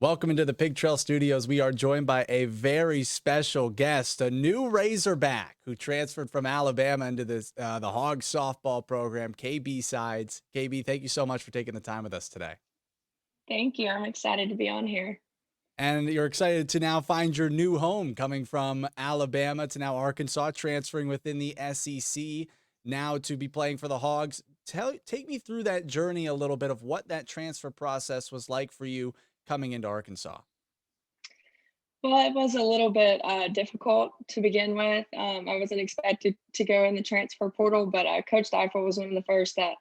Welcome into the Pig Trail Studios. We are joined by a very special guest, a new Razorback who transferred from Alabama into the Hog softball program, KB Sides. KB, thank you so much for taking the time with us today. Thank you. I'm excited to be on here. And you're excited to now find your new home coming from Alabama to now Arkansas, transferring within the SEC, now to be playing for the Hogs. Take me through that journey a little bit of what that transfer process was like for you coming into Arkansas. Well, it was a little bit difficult to begin with. I wasn't expected to go in the transfer portal, but Coach Deifer was one of the first that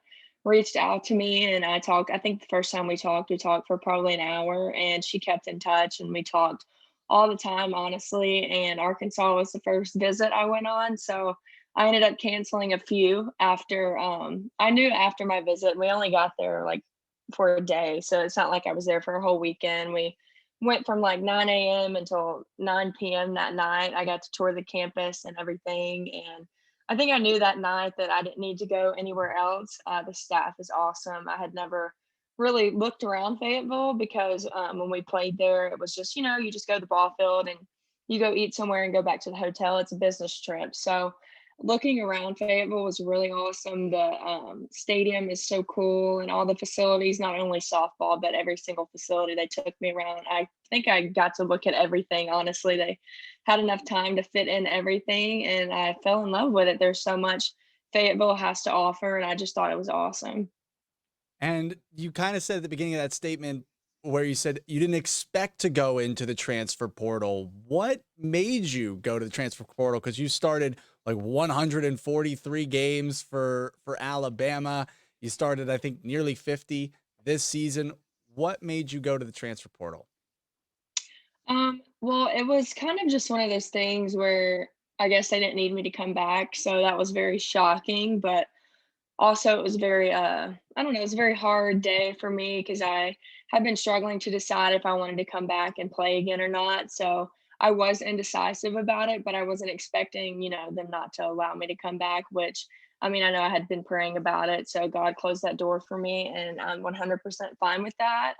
reached out to me, and I talked. I think the first time we talked for probably an hour, and she kept in touch, and we talked all the time, honestly. And Arkansas was the first visit I went on, so I ended up canceling a few after. I knew after my visit, we only got there like for a day, so it's not like I was there for a whole weekend. We went from like 9 a.m. until 9 p.m. that night. I got to tour the campus and everything. And I think I knew that night that I didn't need to go anywhere else. The staff is awesome. I had never really looked around Fayetteville because when we played there, it was just, you just go to the ball field and you go eat somewhere and go back to the hotel. It's a business trip. So looking around Fayetteville was really awesome. The stadium is so cool, and all the facilities, not only softball, but every single facility they took me around. I think I got to look at everything. Honestly, they had enough time to fit in everything, and I fell in love with it. There's so much Fayetteville has to offer, and I just thought it was awesome. And you kind of said at the beginning of that statement where you said you didn't expect to go into the transfer portal. What made you go to the transfer portal? Because you started like 143 games for Alabama. You started, I think, nearly 50 this season. What made you go to the transfer portal? Well, it was kind of just one of those things where I guess they didn't need me to come back, so that was very shocking. But also, it was very, I don't know, it was a very hard day for me because I had been struggling to decide if I wanted to come back and play again or not. So I was indecisive about it, but I wasn't expecting, them not to allow me to come back, which I mean, I know I had been praying about it. So God closed that door for me, and I'm 100% fine with that.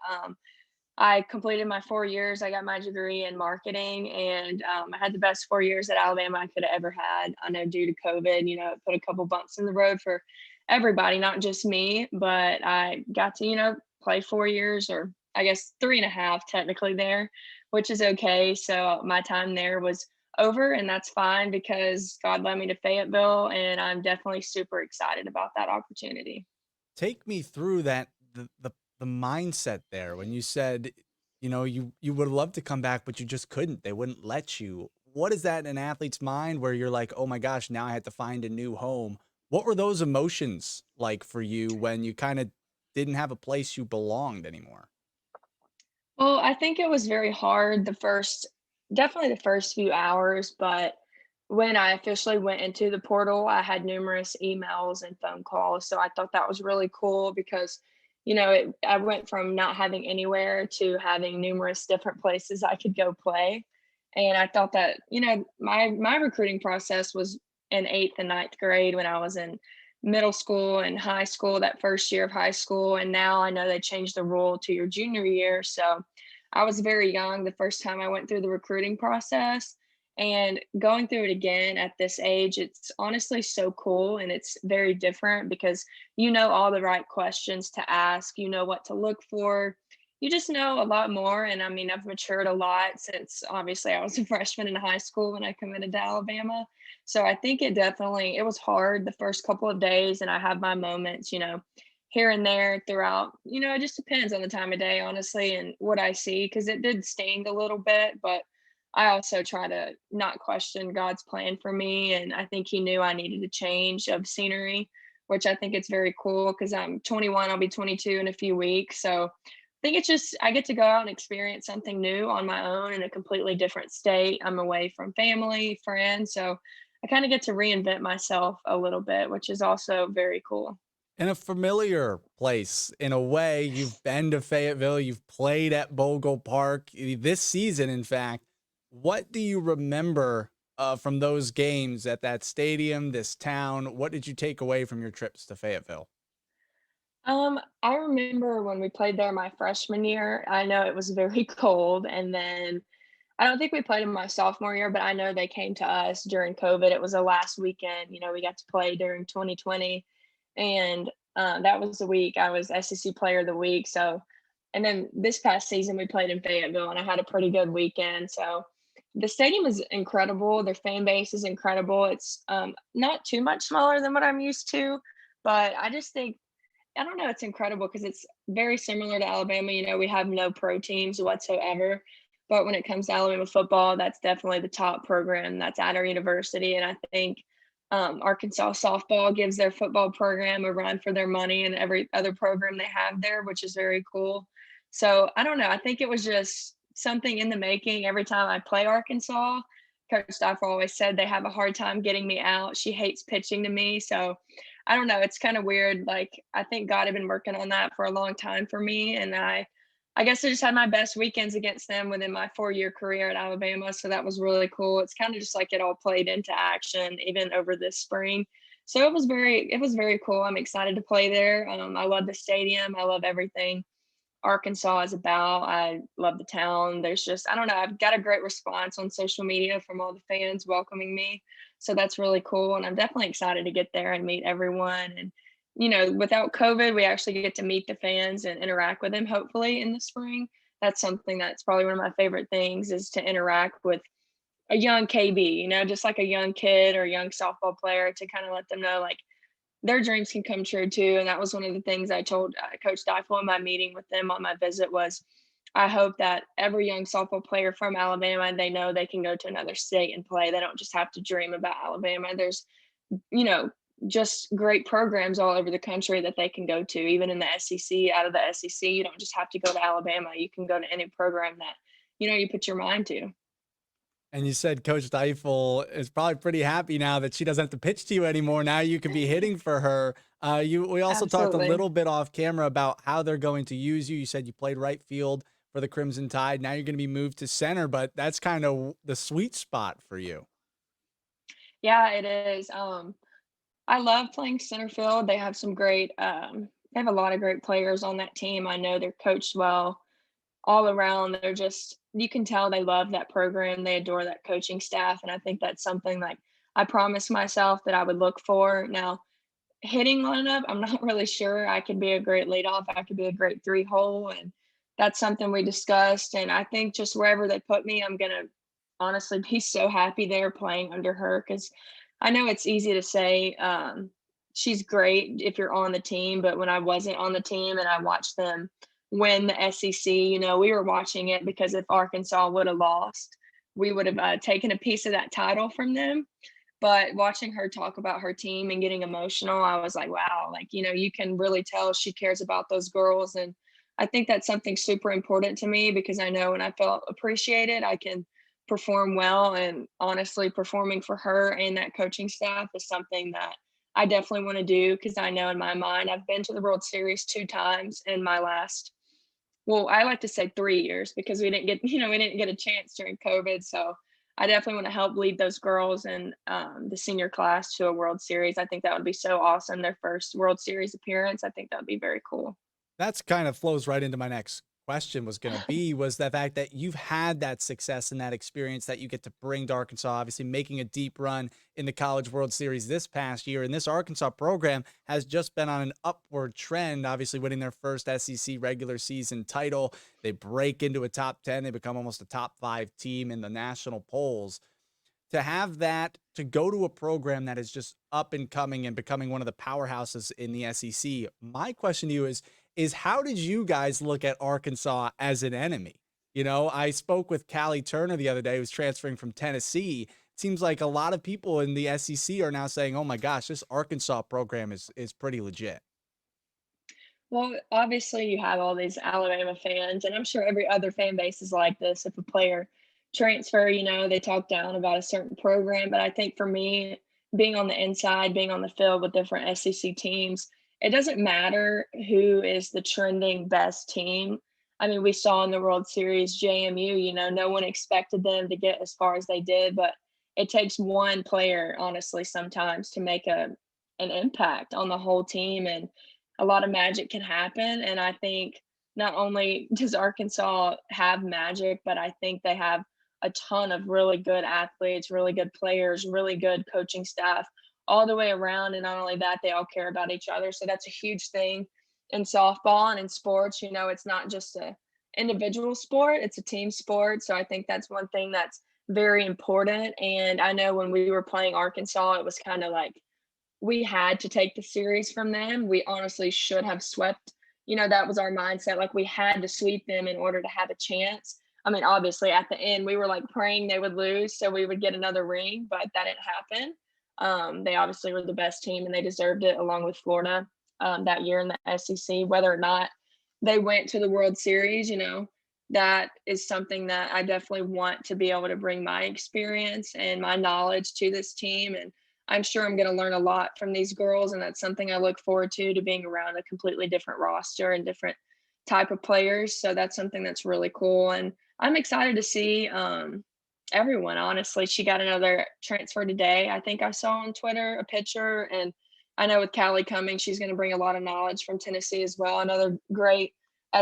I completed my 4 years. I got my degree in marketing, and I had the best 4 years at Alabama I could have ever had. I know due to COVID, it put a couple bumps in the road for everybody, not just me, but I got to, play 4 years, or I guess three and a half technically there, which is okay. So my time there was over, and that's fine because God led me to Fayetteville, and I'm definitely super excited about that opportunity. Take me through the mindset there when you said, you would love to come back, but you just couldn't. They wouldn't let you. What is that in an athlete's mind where you're like, oh my gosh, now I had to find a new home? What were those emotions like for you when you kind of didn't have a place you belonged anymore? Well, I think it was very hard definitely the first few hours, but when I officially went into the portal, I had numerous emails and phone calls. So I thought that was really cool because, I went from not having anywhere to having numerous different places I could go play. And I thought that, my recruiting process was in eighth and ninth grade when I was in middle school and high school, that first year of high school. And now I know they changed the rule to your junior year. So I was very young the first time I went through the recruiting process. And going through it again at this age, it's honestly so cool, and it's very different because you know all the right questions to ask, you know what to look for. You just know a lot more. And I mean, I've matured a lot since obviously I was a freshman in high school when I committed to Alabama. So I think it was hard the first couple of days, and I have my moments, here and there throughout. It just depends on the time of day, honestly, and what I see, because it did sting a little bit, but I also try to not question God's plan for me. And I think He knew I needed a change of scenery, which I think it's very cool because I'm 21, I'll be 22 in a few weeks. So I think it's just, I get to go out and experience something new on my own in a completely different state. I'm away from family, friends. So I kind of get to reinvent myself a little bit, which is also very cool. In a familiar place, in a way, you've been to Fayetteville, you've played at Bogle Park this season, in fact. What do you remember from those games at that stadium, this town? What did you take away from your trips to Fayetteville? I remember when we played there my freshman year, I know it was very cold, and then I don't think we played in my sophomore year, but I know they came to us during COVID. It was the last weekend, we got to play during 2020, and, that was the week I was SEC Player of the Week, so and then this past season, we played in Fayetteville, and I had a pretty good weekend, so the stadium is incredible, their fan base is incredible, it's, not too much smaller than what I'm used to, but I just think I don't know, it's incredible because it's very similar to Alabama, we have no pro teams whatsoever, but when it comes to Alabama football, that's definitely the top program that's at our university, and I think, Arkansas softball gives their football program a run for their money and every other program they have there, which is very cool. So, I don't know, I think it was just something in the making every time I play Arkansas. Coach Stoffer always said they have a hard time getting me out. She hates pitching to me, so I don't know, it's kinda weird, like, I think God had been working on that for a long time for me, and I guess I just had my best weekends against them within my 4-year career at Alabama, so that was really cool. It's kinda just like it all played into action even over this spring. So it was very cool. I'm excited to play there. I love the stadium. I love everything Arkansas is about. I love the town. There's just I don't know, I've got a great response on social media from all the fans welcoming me. So that's really cool. And I'm definitely excited to get there and meet everyone. And, without COVID, we actually get to meet the fans and interact with them hopefully in the spring. That's something that's probably one of my favorite things is to interact with a young KB, just like a young kid or a young softball player to kind of let them know like their dreams can come true too. And that was one of the things I told Coach Deifel in my meeting with them on my visit was, I hope that every young softball player from Alabama, they know they can go to another state and play. They don't just have to dream about Alabama. There's, you know, just great programs all over the country that they can go to, even in the SEC. Out of the SEC, you don't just have to go to Alabama. You can go to any program that, you put your mind to. And you said Coach Deifel is probably pretty happy now that she doesn't have to pitch to you anymore. Now you can be hitting for her. We also talked a Absolutely. little bit off camera about how they're going to use you. You said you played right field for the Crimson Tide. Now you're going to be moved to center, but that's kind of the sweet spot for you. Yeah, it is. I love playing center field. They have a lot of great players on that team. I know they're coached well all around. They're just, you can tell they love that program. They adore that coaching staff. And I think that's something like I promised myself that I would look for. Now, hitting lineup, I'm not really sure. I could be a great leadoff. I could be a great three hole. And that's something we discussed. And I think just wherever they put me, I'm going to honestly be so happy there playing under her because I know it's easy to say she's great if you're on the team. But when I wasn't on the team and I watched them win the SEC, we were watching it because if Arkansas would have lost, we would have taken a piece of that title from them. But watching her talk about her team and getting emotional, I was like, wow, like, you can really tell she cares about those girls. And I think that's something super important to me because I know when I felt appreciated, I can perform well. And honestly, performing for her and that coaching staff is something that I definitely want to do because I know in my mind, I've been to the World Series 2 times in my last well, I like to say 3 years because we didn't get we didn't get a chance during COVID, so I definitely wanna help lead those girls and, the senior class to a World Series. I think that would be so awesome, their first World Series appearance. I think that would be very cool. That's kind of flows right into my next question was going to be was the fact that you've had that success and that experience that you get to bring to Arkansas, obviously making a deep run in the College World Series this past year. And this Arkansas program has just been on an upward trend, obviously winning their first SEC regular season title. They break into a top 10. They become almost a top 5 team in the national polls to have that to go to a program that is just up and coming and becoming one of the powerhouses in the SEC. My question to you is how did you guys look at Arkansas as an enemy? I spoke with Callie Turner the other day, who's transferring from Tennessee. It seems like a lot of people in the SEC are now saying, "Oh my gosh, this Arkansas program is pretty legit." Well, obviously, you have all these Alabama fans, and I'm sure every other fan base is like this. If a player transfer, they talk down about a certain program. But I think for me, being on the inside, being on the field with different SEC teams, it doesn't matter who is the trending best team. I mean, we saw in the World Series JMU, no one expected them to get as far as they did, but it takes one player, honestly, sometimes to make an impact on the whole team. And a lot of magic can happen. And I think not only does Arkansas have magic, but I think they have a ton of really good athletes, really good players, really good coaching staff all the way around. And not only that, they all care about each other. So that's a huge thing in softball and in sports. It's not just a individual sport, it's a team sport. So I think that's one thing that's very important. And I know when we were playing Arkansas, it was kind of like we had to take the series from them. We honestly should have swept. That was our mindset. Like we had to sweep them in order to have a chance. I mean, obviously at the end we were like praying they would lose so we would get another ring, but that didn't happen. They obviously were the best team and they deserved it along with Florida that year in the SEC. Whether or not they went to the World Series, that is something that I definitely want to be able to bring my experience and my knowledge to this team. And I'm sure I'm going to learn a lot from these girls. And that's something I look forward to being around a completely different roster and different type of players. So that's something that's really cool. And I'm excited to see everyone, honestly. She got another transfer today. I think I saw on Twitter a picture. And I know with Callie coming, she's going to bring a lot of knowledge from Tennessee as well. Another great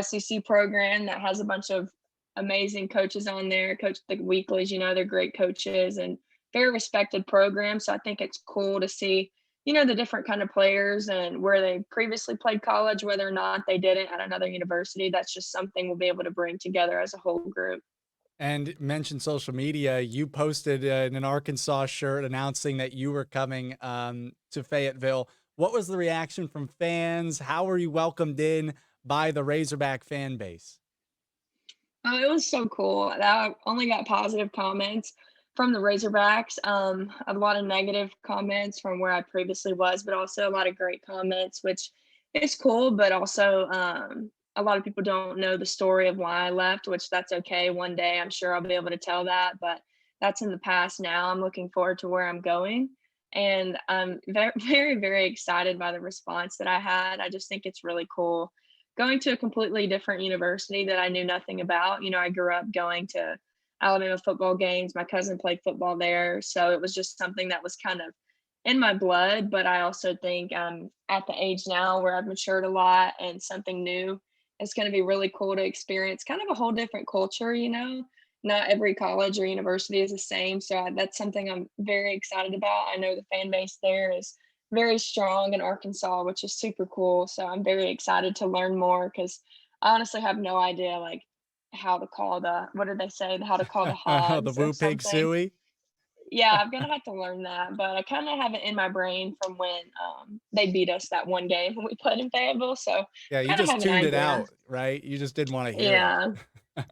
SEC program that has a bunch of amazing coaches on there. Coach the Weeklies, they're great coaches and very respected program. So I think it's cool to see, the different kind of players and where they previously played college, whether or not they did it at another university. That's just something we'll be able to bring together as a whole group. And mentioned social media. You posted an Arkansas shirt announcing that you were coming to Fayetteville. What was the reaction from fans? How were you welcomed in by the Razorback fan base? Oh, it was so cool. I only got positive comments from the Razorbacks. A lot of negative comments from where I previously was, but also a lot of great comments, which is cool. But also, a lot of people don't know the story of why I left, which that's okay. One day, I'm sure I'll be able to tell that, but that's in the past now. I'm looking forward to where I'm going. And I'm very, very, very excited by the response that I had. I just think it's really cool going to a completely different university that I knew nothing about. I grew up going to Alabama football games. My cousin played football there. So it was just something that was kind of in my blood. But I also think I'm at the age now where I've matured a lot and something new is going to be really cool to experience kind of a whole different culture. Not every college or university is the same. So that's something I'm very excited about. I know the fan base there is very strong in Arkansas, which is super cool. So I'm very excited to learn more because I honestly have no idea like how to call the what did they say? How to call the The hogs or Woo Pig something. Suey. Yeah, I'm gonna have to learn that, but I kind of have it in my brain from when they beat us that one game when we played in Fayetteville. So Yeah, you kind of just have an tuned it idea. out, right? You just didn't want to hear it. Yeah,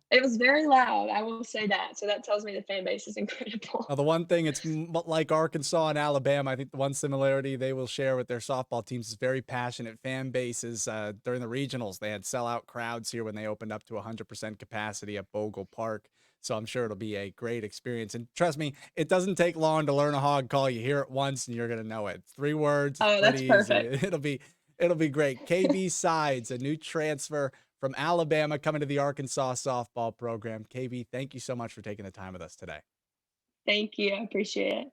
it was very loud. I will say that. So that tells me the fan base is incredible. Now, the one thing it's like Arkansas and Alabama, I think the one similarity they will share with their softball teams is very passionate fan bases. During the regionals, they had sellout crowds here when they opened up to 100% capacity at Bogle Park. So I'm sure it'll be a great experience. And trust me, it doesn't take long to learn a hog call. You hear it once and you're gonna know it. 3 words. It's Oh, pretty that's easy. perfect. It'll be great. KB Sides, a new transfer from Alabama coming to the Arkansas softball program. KB, thank you so much for taking the time with us today. Thank you. I appreciate it.